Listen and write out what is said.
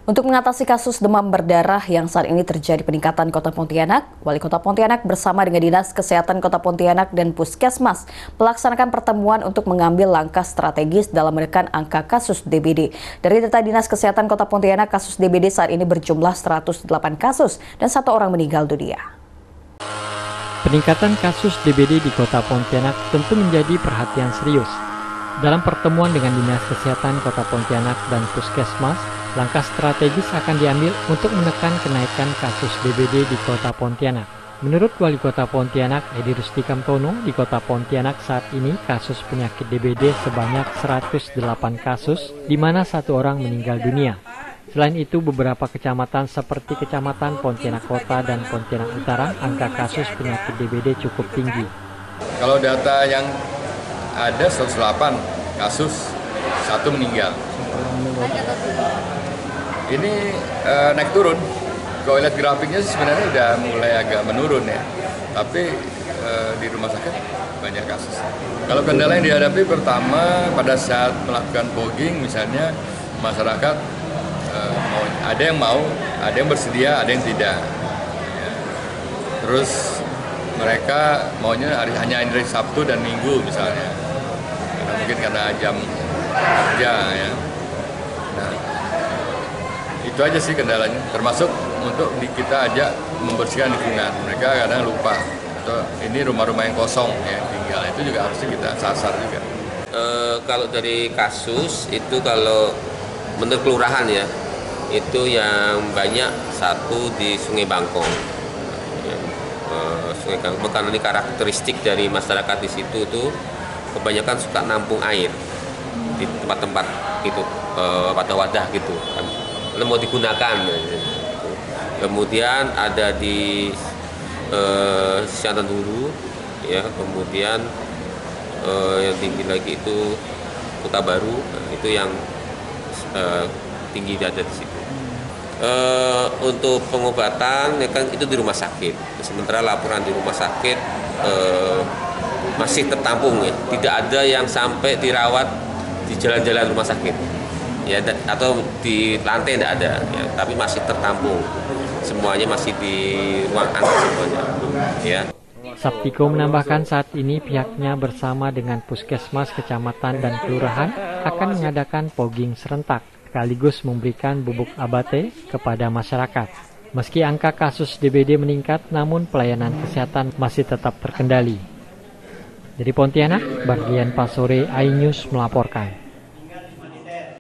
Untuk mengatasi kasus demam berdarah yang saat ini terjadi peningkatan Kota Pontianak, Wali Kota Pontianak bersama dengan Dinas Kesehatan Kota Pontianak dan Puskesmas melaksanakan pertemuan untuk mengambil langkah strategis dalam menekan angka kasus DBD. Dari data Dinas Kesehatan Kota Pontianak, kasus DBD saat ini berjumlah 108 kasus dan 1 orang meninggal dunia. Peningkatan kasus DBD di Kota Pontianak tentu menjadi perhatian serius. Dalam pertemuan dengan Dinas Kesehatan Kota Pontianak dan Puskesmas, langkah strategis akan diambil untuk menekan kenaikan kasus DBD di Kota Pontianak. Menurut Wali Kota Pontianak, Edi Rustikamtono, di Kota Pontianak saat ini kasus penyakit DBD sebanyak 108 kasus, di mana 1 orang meninggal dunia. Selain itu, beberapa kecamatan seperti Kecamatan Pontianak Kota dan Pontianak Utara, angka kasus penyakit DBD cukup tinggi. Kalau data yang ada 108 kasus, 1 meninggal. Ini naik turun. Kalau lihat grafiknya sebenarnya udah mulai agak menurun ya. Tapi di rumah sakit banyak kasus. Kalau kendala yang dihadapi pertama pada saat melakukan fogging, misalnya masyarakat ada yang mau, ada yang bersedia, ada yang tidak. Ya. Terus mereka maunya hanya hari Sabtu dan Minggu misalnya. Mungkin karena jam kerja ya. Nah, itu aja sih kendalanya, termasuk untuk kita ajak membersihkan lingkungan. Mereka kadang lupa, atau ini rumah-rumah yang kosong ya tinggal, itu juga harusnya kita sasar juga. Kalau dari kasus itu, kalau menurut kelurahan ya, itu yang banyak 1 di Sungai Bangkong. Sungai Bangkong karena ini karakteristik dari masyarakat di situ tuh kebanyakan suka nampung air di tempat-tempat itu, wadah-wadah gitu kan, mau digunakan. Kemudian ada di Siantan dulu ya, kemudian yang tinggi lagi itu Kota Baru, itu yang tinggi ada di situ. Untuk pengobatan ya kan itu di rumah sakit, sementara laporan di rumah sakit masih tertampung ya, tidak ada yang sampai dirawat di jalan-jalan rumah sakit ya, atau di lantai tidak ada ya, tapi masih tertampung, semuanya masih di ruang anak semuanya ya. Saptiko menambahkan saat ini pihaknya bersama dengan Puskesmas, Kecamatan, dan Kelurahan akan mengadakan fogging serentak sekaligus memberikan bubuk abate kepada masyarakat. Meski angka kasus DBD meningkat, namun pelayanan kesehatan masih tetap terkendali. Dari Pontianak, Bardian Pasore, iNews melaporkan.